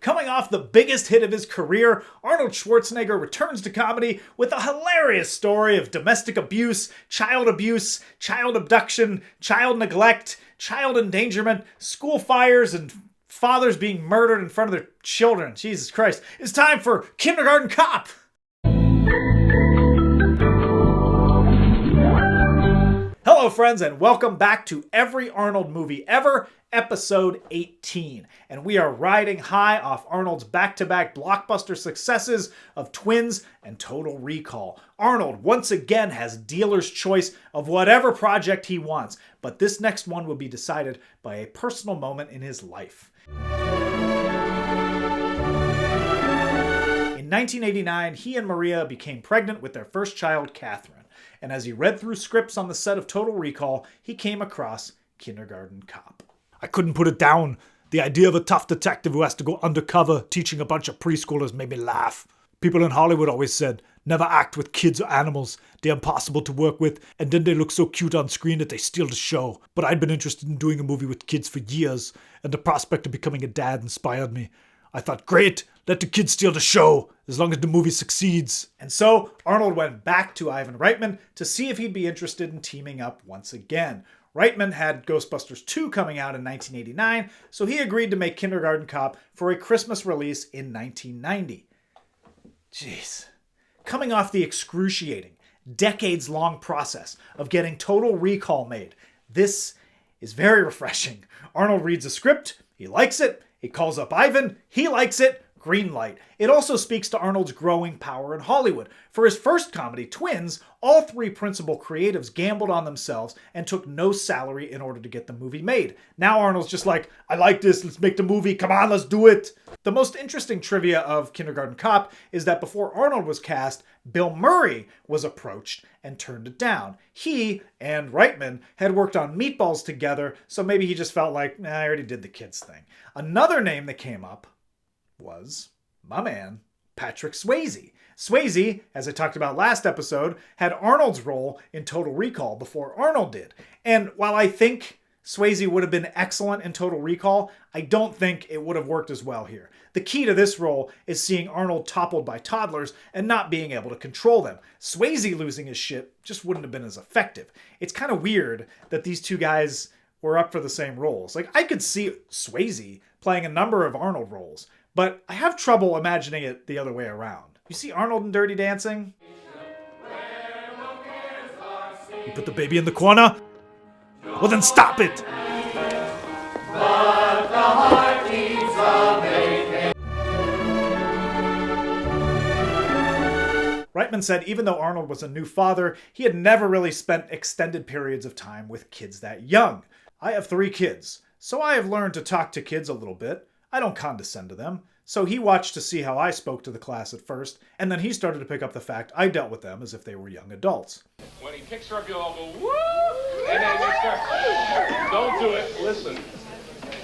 Coming off the biggest hit of his career, Arnold Schwarzenegger returns to comedy with a hilarious story of domestic abuse, child abduction, child neglect, child endangerment, school fires, and fathers being murdered in front of their children. Jesus Christ. It's time for Kindergarten Cop! Hello friends, and welcome back to Every Arnold Movie Ever, episode 18. And we are riding high off Arnold's back-to-back blockbuster successes of Twins and Total Recall. Arnold once again has dealer's choice of whatever project he wants, but this next one will be decided by a personal moment in his life. In 1989, he and Maria became pregnant with their first child, Catherine. And as he read through scripts on the set of Total Recall, he came across Kindergarten Cop. I couldn't put it down. The idea of a tough detective who has to go undercover teaching a bunch of preschoolers made me laugh. People in Hollywood always said, never act with kids or animals. They're impossible to work with, and then they look so cute on screen that they steal the show. But I'd been interested in doing a movie with kids for years, and the prospect of becoming a dad inspired me. I thought, great, let the kids steal the show, as long as the movie succeeds. And so, Arnold went back to Ivan Reitman to see if he'd be interested in teaming up once again. Reitman had Ghostbusters 2 coming out in 1989, so he agreed to make Kindergarten Cop for a Christmas release in 1990. Jeez. Coming off the excruciating, decades-long process of getting Total Recall made, this is very refreshing. Arnold reads a script, he likes it, he calls up Ivan, he likes it, green light. It also speaks to Arnold's growing power in Hollywood. For his first comedy, Twins, all three principal creatives gambled on themselves and took no salary in order to get the movie made. Now Arnold's just like, I like this, let's make the movie, come on, let's do it. The most interesting trivia of Kindergarten Cop is that before Arnold was cast, Bill Murray was approached and turned it down. He and Reitman had worked on Meatballs together, so maybe he just felt like, I already did the kids thing. Another name that came up was my man, Patrick Swayze. Swayze, as I talked about last episode, had Arnold's role in Total Recall before Arnold did. And while I think Swayze would have been excellent in Total Recall, I don't think it would have worked as well here. The key to this role is seeing Arnold toppled by toddlers and not being able to control them. Swayze losing his shit just wouldn't have been as effective. It's kind of weird that these two guys were up for the same roles. Like, I could see Swayze playing a number of Arnold roles, but I have trouble imagining it the other way around. You see Arnold in Dirty Dancing? You put the baby in the corner? Well then stop it! But the heart needs a vacation. Reitman said even though Arnold was a new father, he had never really spent extended periods of time with kids that young. I have 3 kids, so I have learned to talk to kids a little bit. I don't condescend to them. So he watched to see how I spoke to the class at first, and then he started to pick up the fact I dealt with them as if they were young adults. When he picks her up, you'll all go, woo! And then you start, don't do it, listen.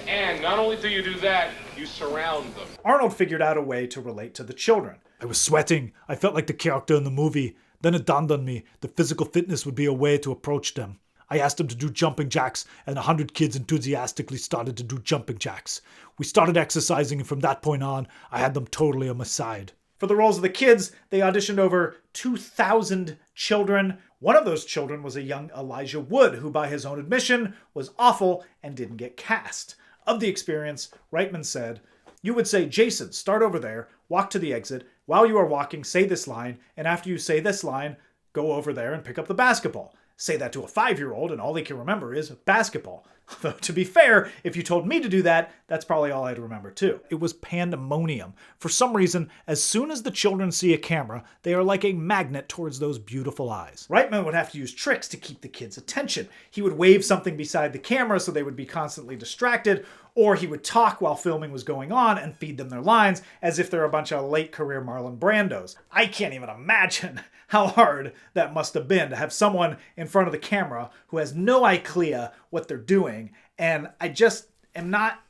And not only do you do that, you surround them. Arnold figured out a way to relate to the children. I was sweating. I felt like the character in the movie. Then it dawned on me that physical fitness would be a way to approach them. I asked them to do jumping jacks, and 100 kids enthusiastically started to do jumping jacks. We started exercising, and from that point on, I had them totally on my side. For the roles of the kids, they auditioned over 2,000 children. One of those children was a young Elijah Wood, who by his own admission was awful and didn't get cast. Of the experience, Reitman said, you would say, Jason, start over there, walk to the exit. While you are walking, say this line, and after you say this line, go over there and pick up the basketball. Say that to a 5-year-old and all they can remember is basketball. Though, to be fair, if you told me to do that, that's probably all I'd remember too. It was pandemonium. For some reason, as soon as the children see a camera, they are like a magnet towards those beautiful eyes. Reitman would have to use tricks to keep the kids' attention. He would wave something beside the camera so they would be constantly distracted, or he would talk while filming was going on and feed them their lines as if they're a bunch of late career Marlon Brandos. I can't even imagine how hard that must have been to have someone in front of the camera who has no idea what they're doing, and I just am not...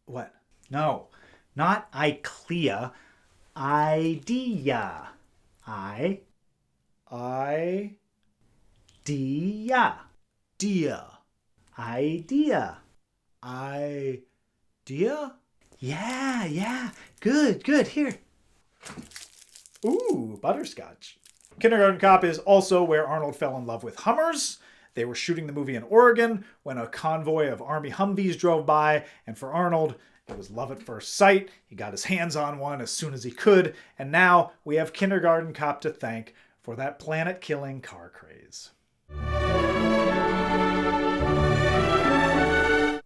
What? No. Not IKEA. Idea. Idea. Dia. Idea. Idea? Yeah. Good. Here. Ooh, butterscotch. Kindergarten Cop is also where Arnold fell in love with Hummers. They were shooting the movie in Oregon when a convoy of Army Humvees drove by, and for Arnold, it was love at first sight. He got his hands on one as soon as he could, and now we have Kindergarten Cop to thank for that planet-killing car craze.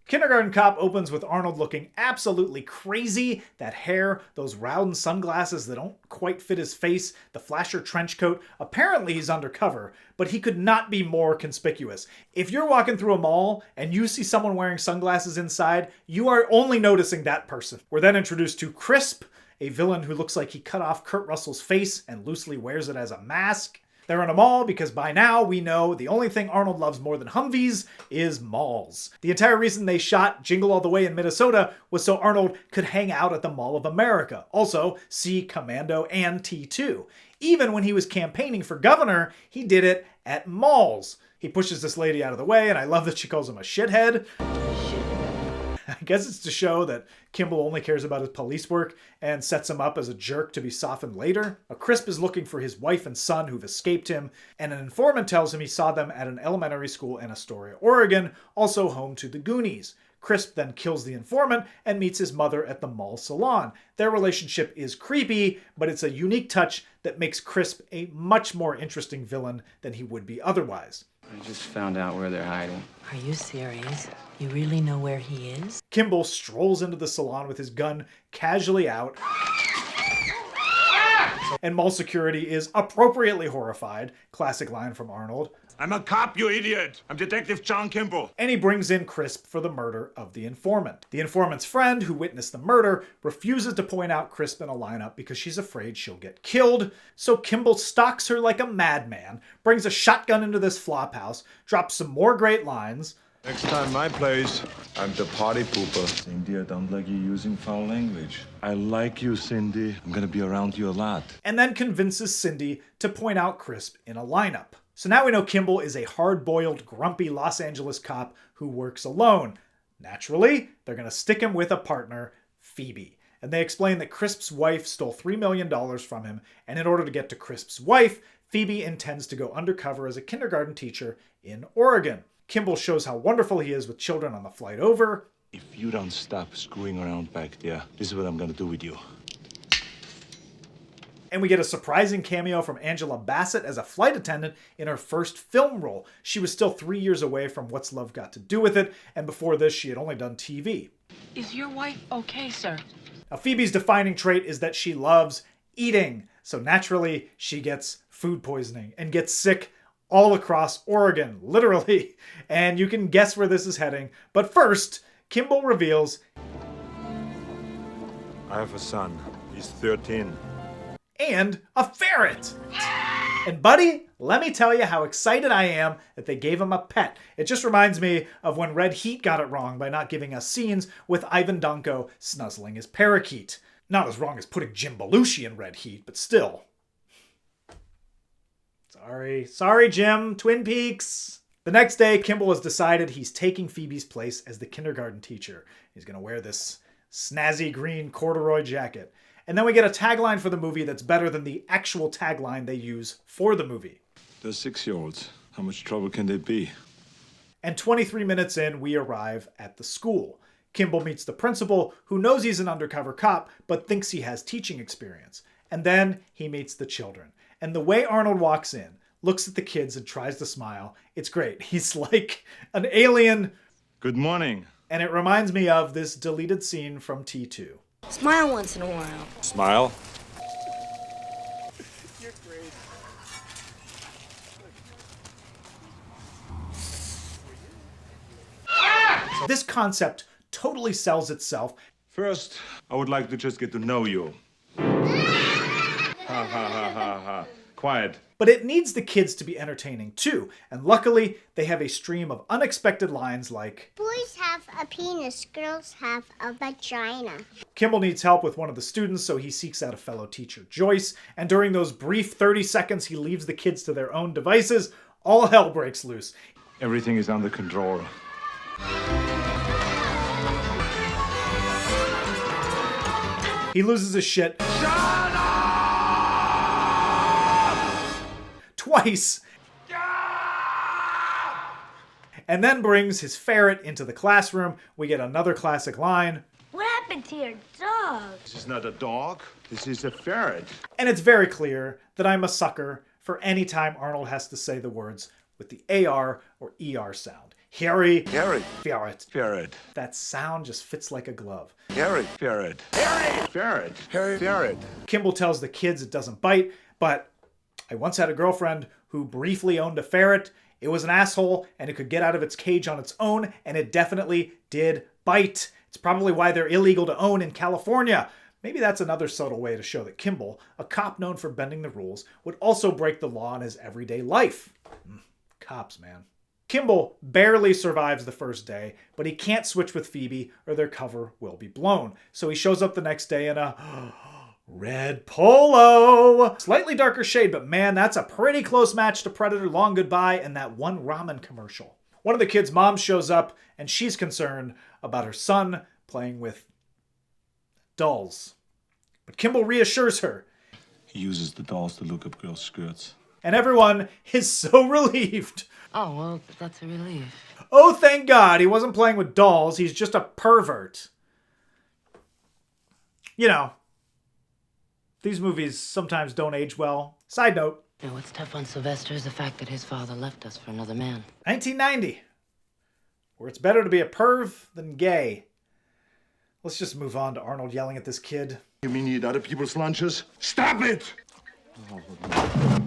Kindergarten Cop opens with Arnold looking absolutely crazy. That hair, those round sunglasses that don't quite fit his face, the flasher trench coat. Apparently he's undercover, but he could not be more conspicuous. If you're walking through a mall and you see someone wearing sunglasses inside, you are only noticing that person. We're then introduced to Crisp, a villain who looks like he cut off Kurt Russell's face and loosely wears it as a mask. They're in a mall because by now we know the only thing Arnold loves more than Humvees is malls. The entire reason they shot Jingle All the Way in Minnesota was so Arnold could hang out at the Mall of America. Also, see Commando and T2. Even when he was campaigning for governor, he did it at malls. He pushes this lady out of the way, and I love that she calls him a shithead. I guess it's to show that Kimball only cares about his police work and sets him up as a jerk to be softened later. A Crisp is looking for his wife and son who've escaped him, and an informant tells him he saw them at an elementary school in Astoria, Oregon, also home to the Goonies. Crisp then kills the informant and meets his mother at the mall salon. Their relationship is creepy, but it's a unique touch that makes Crisp a much more interesting villain than he would be otherwise. I just found out where they're hiding. Are you serious? You really know where he is? Kimball strolls into the salon with his gun casually out, and mall security is appropriately horrified. Classic line from Arnold. I'm a cop, you idiot! I'm Detective John Kimball. And he brings in Crisp for the murder of the informant. The informant's friend, who witnessed the murder, refuses to point out Crisp in a lineup because she's afraid she'll get killed. So Kimball stalks her like a madman, brings a shotgun into this flophouse, drops some more great lines. Next time my place, I'm the party pooper. Cindy, I don't like you using foul language. I like you, Cindy. I'm gonna be around you a lot. And then convinces Cindy to point out Crisp in a lineup. So now we know Kimball is a hard-boiled, grumpy Los Angeles cop who works alone. Naturally, they're going to stick him with a partner, Phoebe. And they explain that Crisp's wife stole $3 million from him, and in order to get to Crisp's wife, Phoebe intends to go undercover as a kindergarten teacher in Oregon. Kimball shows how wonderful he is with children on the flight over. If you don't stop screwing around back there, this is what I'm gonna do with you. And we get a surprising cameo from Angela Bassett as a flight attendant in her first film role. She was still 3 years away from What's Love Got to Do with It, and before this she had only done TV. Is your wife okay, sir? Now, Phoebe's defining trait is that she loves eating, so naturally she gets food poisoning and gets sick all across Oregon, literally. And you can guess where this is heading, but first, Kimball reveals I have a son. He's 13. And a ferret! And buddy, let me tell you how excited I am that they gave him a pet. It just reminds me of when Red Heat got it wrong by not giving us scenes with Ivan Danko snuzzling his parakeet. Not as wrong as putting Jim Belushi in Red Heat, but still. Sorry Jim, Twin Peaks. The next day, Kimball has decided he's taking Phoebe's place as the kindergarten teacher. He's gonna wear this snazzy green corduroy jacket. And then we get a tagline for the movie that's better than the actual tagline they use for the movie. They're 6-year-olds. How much trouble can they be? And 23 minutes in, we arrive at the school. Kimball meets the principal, who knows he's an undercover cop, but thinks he has teaching experience. And then he meets the children. And the way Arnold walks in, looks at the kids and tries to smile, it's great. He's like an alien. Good morning. And it reminds me of this deleted scene from T2. Smile once in a while. Smile. You're great. This concept totally sells itself. First, I would like to just get to know you. Ha ha ha ha ha. Quiet. But it needs the kids to be entertaining too, and luckily they have a stream of unexpected lines like, Boys have a penis, girls have a vagina. Kimball needs help with one of the students, so he seeks out a fellow teacher, Joyce, and during those brief 30 seconds he leaves the kids to their own devices, all hell breaks loose. Everything is under control. He loses his shit. Shut up! Twice. And then brings his ferret into the classroom. We get another classic line. What happened to your dog? This is not a dog. This is a ferret. And it's very clear that I'm a sucker for any time Arnold has to say the words with the AR or ER sound. Harry. Ferret. Ferret. That sound just fits like a glove. Harry. Ferret. Harry. Ferret. Harry. Ferret. Kimball tells the kids it doesn't bite, but I once had a girlfriend who briefly owned a ferret. It was an asshole, and it could get out of its cage on its own, and it definitely did bite. It's probably why they're illegal to own in California. Maybe that's another subtle way to show that Kimball, a cop known for bending the rules, would also break the law in his everyday life. Cops, man. Kimball barely survives the first day, but he can't switch with Phoebe or their cover will be blown. So he shows up the next day in a red polo. Slightly darker shade, but man, that's a pretty close match to Predator Long Goodbye and that one ramen commercial. One of the kids' moms shows up and she's concerned about her son playing with dolls. But Kimball reassures her. He uses the dolls to look up girls' skirts. And everyone is so relieved. Oh, well, that's a relief. Oh, thank God, he wasn't playing with dolls. He's just a pervert. You know, these movies sometimes don't age well. Side note. You know, what's tough on Sylvester is the fact that his father left us for another man. 1990. Where it's better to be a perv than gay. Let's just move on to Arnold yelling at this kid. You mean you eat other people's lunches? Stop it!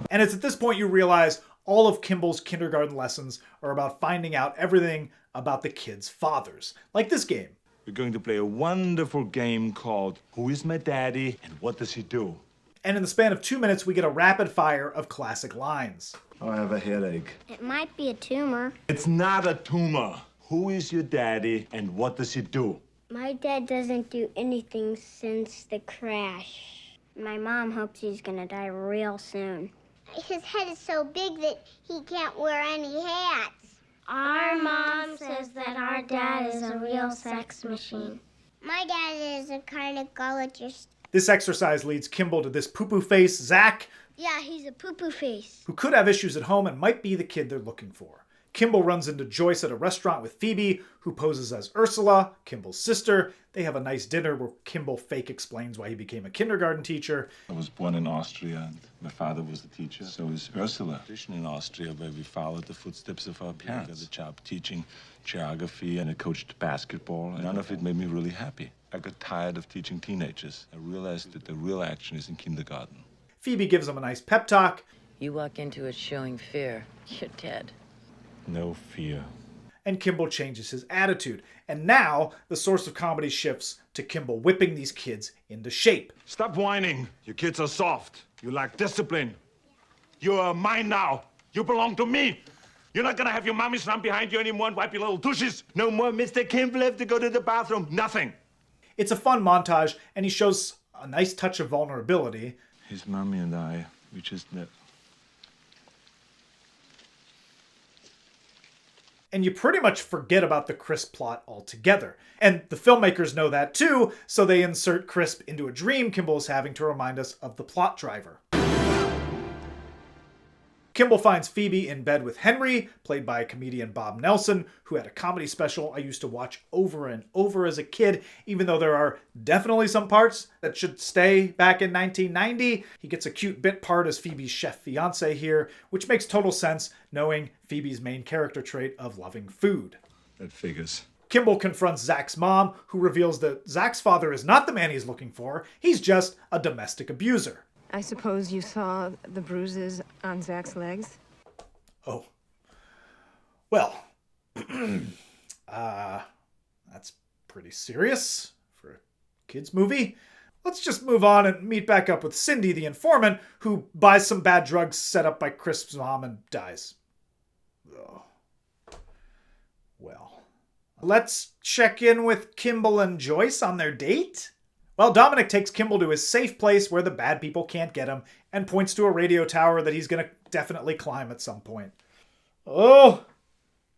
And it's at this point you realize all of Kimball's kindergarten lessons are about finding out everything about the kids' fathers. Like this game. We're going to play a wonderful game called Who is My Daddy and What Does He Do? And in the span of 2 minutes, we get a rapid fire of classic lines. I have a headache. It might be a tumor. It's not a tumor. Who is your daddy and what does he do? My dad doesn't do anything since the crash. My mom hopes he's gonna die real soon. His head is so big that he can't wear any hats. Our mom says that our dad is a real sex machine. My dad is a gynecologist. This exercise leads Kimball to this poo-poo face, Zach. Yeah, he's a poo-poo face. Who could have issues at home and might be the kid they're looking for. Kimball runs into Joyce at a restaurant with Phoebe, who poses as Ursula, Kimball's sister. They have a nice dinner where Kimball fake explains why he became a kindergarten teacher. I was born in Austria and my father was the teacher. So is Ursula. Tradition in Austria where we followed the footsteps of our parents. I got a job teaching geography and I coached basketball. And none of it made me really happy. I got tired of teaching teenagers. I realized that the real action is in kindergarten. Phoebe gives him a nice pep talk. You walk into it showing fear, you're dead. No fear. And Kimball changes his attitude. And now, the source of comedy shifts to Kimball whipping these kids into shape. Stop whining. You kids are soft. You lack discipline. You're mine now. You belong to me. You're not gonna have your mommies run behind you anymore and wipe your little douches. No more Mr. Kimball have to go to the bathroom. Nothing. It's a fun montage, and he shows a nice touch of vulnerability. His mommy and I, we just met. And you pretty much forget about the Crisp plot altogether. And the filmmakers know that too, so they insert Crisp into a dream Kimball is having to remind us of the plot driver. Kimball finds Phoebe in bed with Henry, played by comedian Bob Nelson, who had a comedy special I used to watch over and over as a kid, even though there are definitely some parts that should stay back in 1990. He gets a cute bit part as Phoebe's chef fiancé here, which makes total sense knowing Phoebe's main character trait of loving food. That figures. Kimball confronts Zach's mom, who reveals that Zach's father is not the man he's looking for, he's just a domestic abuser. I suppose you saw the bruises on Zach's legs? Oh. Well, that's pretty serious for a kid's movie. Let's just move on and meet back up with Cindy, the informant, who buys some bad drugs set up by Crisp's mom and dies. Oh. Well, let's check in with Kimball and Joyce on their date. Well, Dominic takes Kimball to his safe place where the bad people can't get him and points to a radio tower that he's going to definitely climb at some point. Oh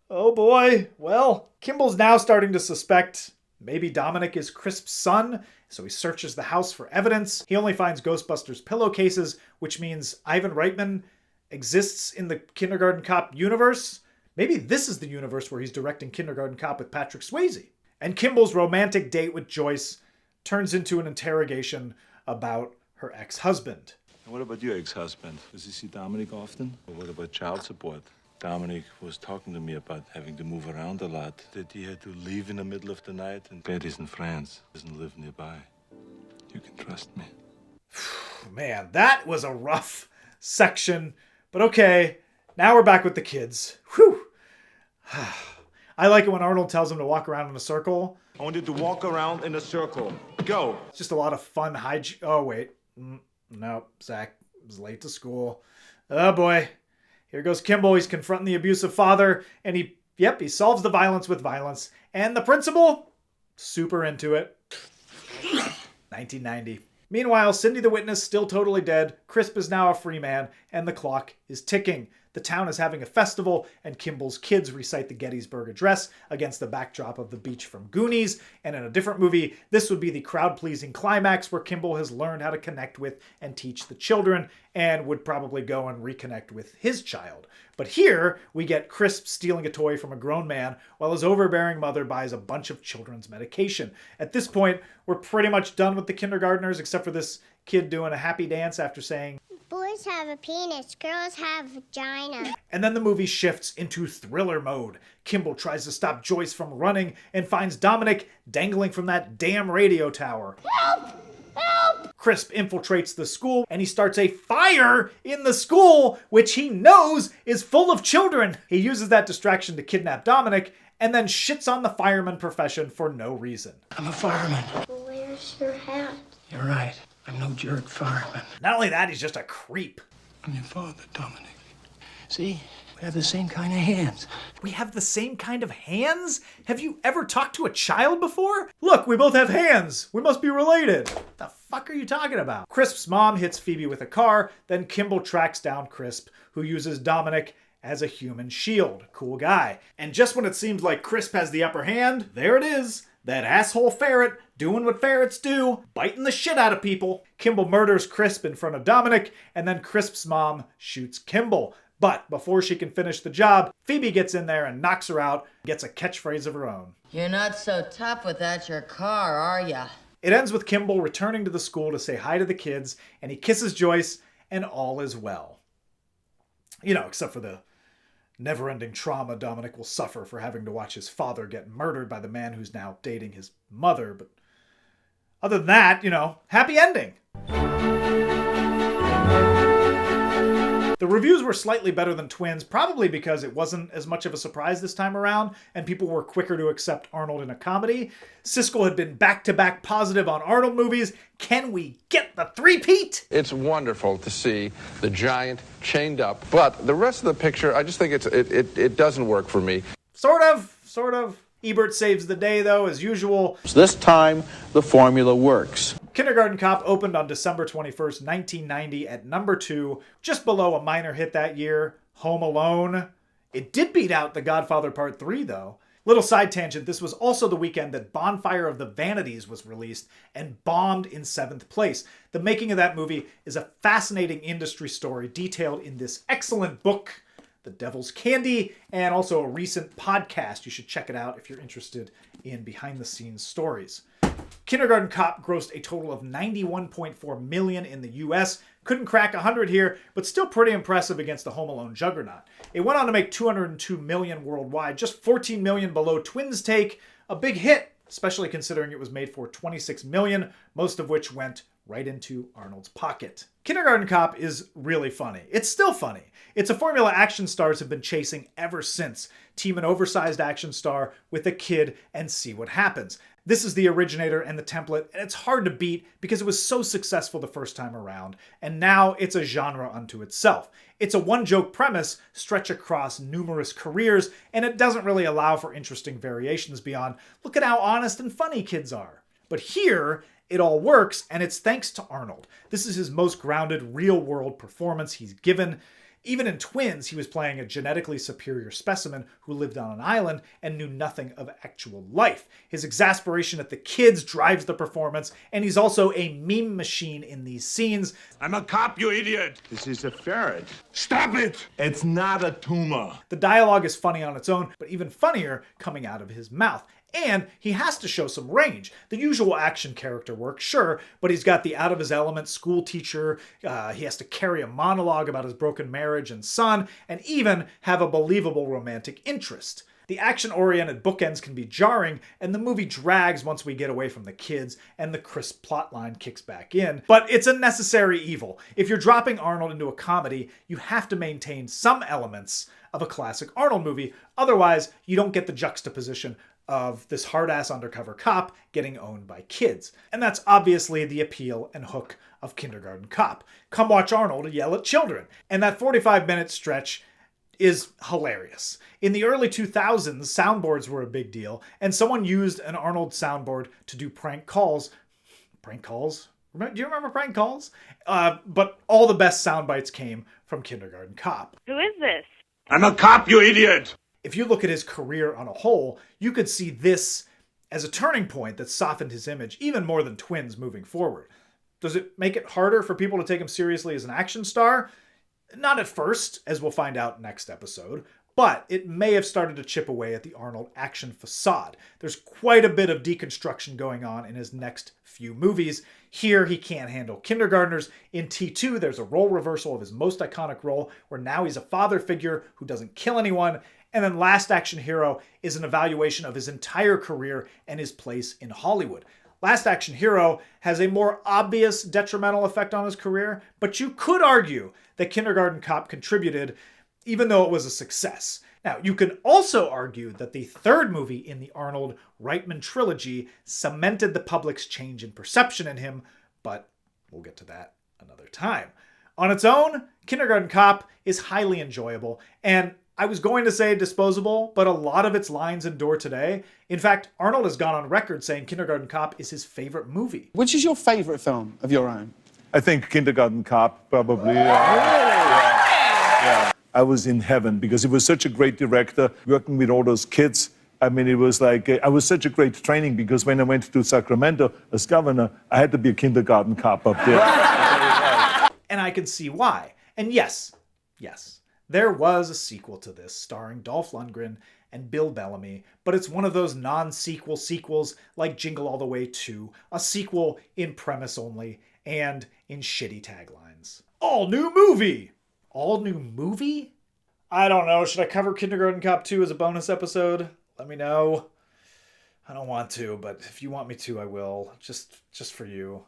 boy. Well, Kimball's now starting to suspect Maybe Dominic is Crisp's son, so he searches the house for evidence. He only finds Ghostbusters pillowcases, which means Ivan Reitman exists in the Kindergarten Cop universe. Maybe this is the universe where he's directing Kindergarten Cop with Patrick Swayze. And Kimball's romantic date with Joyce turns into an interrogation about her ex-husband. And what about your ex-husband? Does he see Dominic often? Or what about child support? Dominic was talking to me about having to move around a lot, that he had to leave in the middle of the night, and Betty's in France, doesn't live nearby. You can trust me. Man, that was a rough section. But okay, now we're back with the kids. Whew. I like it when Arnold tells him to walk around in a circle. I want you to walk around in a circle. Go! It's just a lot of fun Oh, wait. Nope, Zach was late to school. Oh, boy. Here goes Kimball. He's confronting the abusive father, and he solves the violence with violence. And the principal, super into it. 1990. Meanwhile, Cindy the witness still totally dead. Crisp is now a free man, and the clock is ticking. The town is having a festival, and Kimball's kids recite the Gettysburg Address against the backdrop of the beach from Goonies. And in a different movie, this would be the crowd-pleasing climax where Kimball has learned how to connect with and teach the children, and would probably go and reconnect with his child. But here, we get Crisp stealing a toy from a grown man while his overbearing mother buys a bunch of children's medication. At this point, we're pretty much done with the kindergartners, except for this kid doing a happy dance after saying, Boys have a penis, girls have vagina. And then the movie shifts into thriller mode. Kimball tries to stop Joyce from running and finds Dominic dangling from that damn radio tower. Help! Help! Crisp infiltrates the school and he starts a fire in the school, which he knows is full of children. He uses that distraction to kidnap Dominic and then shits on the fireman profession for no reason. I'm a fireman. Where's your hat? You're right. I'm no jerk fireman. Not only that, he's just a creep. I'm your father, Dominic. See? We have the same kind of hands. We have the same kind of hands? Have you ever talked to a child before? Look, we both have hands. We must be related. What the fuck are you talking about? Crisp's mom hits Phoebe with a car, then Kimball tracks down Crisp, who uses Dominic as a human shield. Cool guy. And just when it seems like Crisp has the upper hand, there it is. That asshole ferret doing what ferrets do, biting the shit out of people. Kimball murders Crisp in front of Dominic, and then Crisp's mom shoots Kimball. But before she can finish the job, Phoebe gets in there and knocks her out, gets a catchphrase of her own. You're not so tough without your car, are ya? It ends with Kimball returning to the school to say hi to the kids, and he kisses Joyce, and all is well. You know, except for the never-ending trauma Dominic will suffer for having to watch his father get murdered by the man who's now dating his mother. But other than that, you know, happy ending. The reviews were slightly better than Twins, probably because it wasn't as much of a surprise this time around, and people were quicker to accept Arnold in a comedy. Siskel had been back-to-back positive on Arnold movies. Can we get the three-peat? It's wonderful to see the giant chained up, but the rest of the picture, I just think it doesn't work for me. Sort of. Ebert saves the day, though, as usual. This time, the formula works. Kindergarten Cop opened on December 21st, 1990 at number 2, just below a minor hit that year, Home Alone. It did beat out The Godfather Part 3, though. Little side tangent, this was also the weekend that Bonfire of the Vanities was released and bombed in 7th place. The making of that movie is a fascinating industry story detailed in this excellent book, The Devil's Candy, and also a recent podcast. You should check it out if you're interested in behind-the-scenes stories. Kindergarten Cop grossed a total of $91.4 million in the US. Couldn't crack 100 here, but still pretty impressive against the Home Alone juggernaut. It went on to make $202 million worldwide, just $14 million below Twins' take. A big hit, especially considering it was made for $26 million, most of which went right into Arnold's pocket. Kindergarten Cop is really funny. It's still funny. It's a formula action stars have been chasing ever since. Team an oversized action star with a kid and see what happens. This is the originator and the template, and it's hard to beat because it was so successful the first time around, and now it's a genre unto itself. It's a one-joke premise stretched across numerous careers, and it doesn't really allow for interesting variations beyond, look at how honest and funny kids are. But here, it all works, and it's thanks to Arnold. This is his most grounded, real-world performance he's given. Even in Twins, he was playing a genetically superior specimen who lived on an island and knew nothing of actual life. His exasperation at the kids drives the performance, and he's also a meme machine in these scenes. I'm a cop, you idiot! This is a ferret. Stop it! It's not a tumor. The dialogue is funny on its own, but even funnier coming out of his mouth. And he has to show some range. The usual action character work, sure, but he's got the out-of-his-element school teacher, he has to carry a monologue about his broken marriage and son, and even have a believable romantic interest. The action-oriented bookends can be jarring, and the movie drags once we get away from the kids, and the crisp plotline kicks back in. But it's a necessary evil. If you're dropping Arnold into a comedy, you have to maintain some elements of a classic Arnold movie, otherwise you don't get the juxtaposition of this hard-ass undercover cop getting owned by kids. And that's obviously the appeal and hook of Kindergarten Cop. Come watch Arnold yell at children. And that 45-minute stretch is hilarious. In the early 2000s, soundboards were a big deal, and someone used an Arnold soundboard to do prank calls. Prank calls? Do you remember prank calls? But all the best sound bites came from Kindergarten Cop. Who is this? I'm a cop, you idiot! If you look at his career on a whole, you could see this as a turning point that softened his image even more than Twins moving forward. Does it make it harder for people to take him seriously as an action star? Not at first, as we'll find out next episode, but it may have started to chip away at the Arnold action facade. There's quite a bit of deconstruction going on in his next few movies. Here, he can't handle kindergartners. In T2, there's a role reversal of his most iconic role, where now he's a father figure who doesn't kill anyone. And then Last Action Hero is an evaluation of his entire career and his place in Hollywood. Last Action Hero has a more obvious detrimental effect on his career, but you could argue that Kindergarten Cop contributed, even though it was a success. Now, you can also argue that the third movie in the Arnold Reitman trilogy cemented the public's change in perception in him, but we'll get to that another time. On its own, Kindergarten Cop is highly enjoyable, and I was going to say disposable, but a lot of its lines endure today. In fact, Arnold has gone on record saying Kindergarten Cop is his favorite movie. Which is your favorite film of your own? I think Kindergarten Cop, probably. Yeah. I was in heaven because he was such a great director, working with all those kids. I mean, it was like, I was such a great training because when I went to Sacramento as governor, I had to be a kindergarten cop up there. And I can see why. And yes, there was a sequel to this starring Dolph Lundgren and Bill Bellamy, but it's one of those non-sequel sequels like Jingle All the Way 2, a sequel in premise only and in shitty taglines. All new movie! All new movie? I don't know. Should I cover Kindergarten Cop 2 as a bonus episode? Let me know. I don't want to, but if you want me to, I will. Just for you.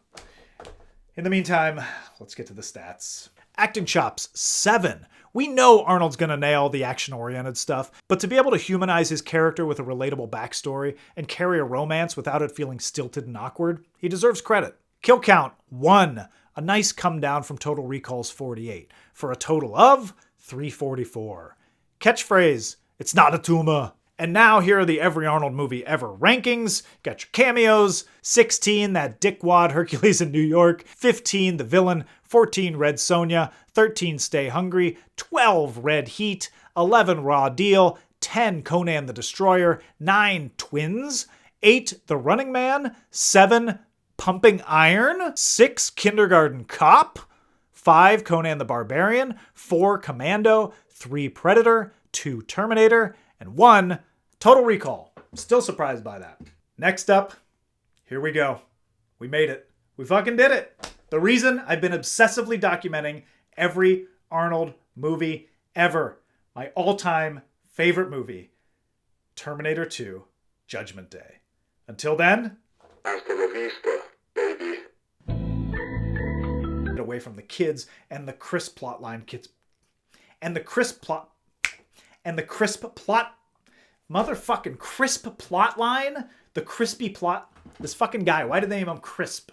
In the meantime, let's get to the stats. Acting chops, 7. We know Arnold's gonna nail the action-oriented stuff, but to be able to humanize his character with a relatable backstory and carry a romance without it feeling stilted and awkward, he deserves credit. Kill count, 1. A nice come down from Total Recall's 48, for a total of 344. Catchphrase, it's not a tumor. And now here are the Every Arnold Movie Ever rankings. Got your cameos. 16, that dickwad Hercules in New York. 15, The Villain. 14, Red Sonja. 13, Stay Hungry. 12, Red Heat. 11, Raw Deal. 10, Conan the Destroyer. 9, Twins. 8, The Running Man. 7, Pumping Iron. 6, Kindergarten Cop. 5, Conan the Barbarian. 4, Commando. 3, Predator. 2, Terminator. And 1, Total Recall. I'm still surprised by that. Next up, here we go. We made it. We fucking did it. The reason I've been obsessively documenting every Arnold movie ever. My all-time favorite movie, Terminator 2, Judgment Day. Until then, Hasta la vista, baby. Get away from the kids and the crisp plot line kids. Motherfucking crisp plot line? The crispy plot. This fucking guy, why did they name him Crisp?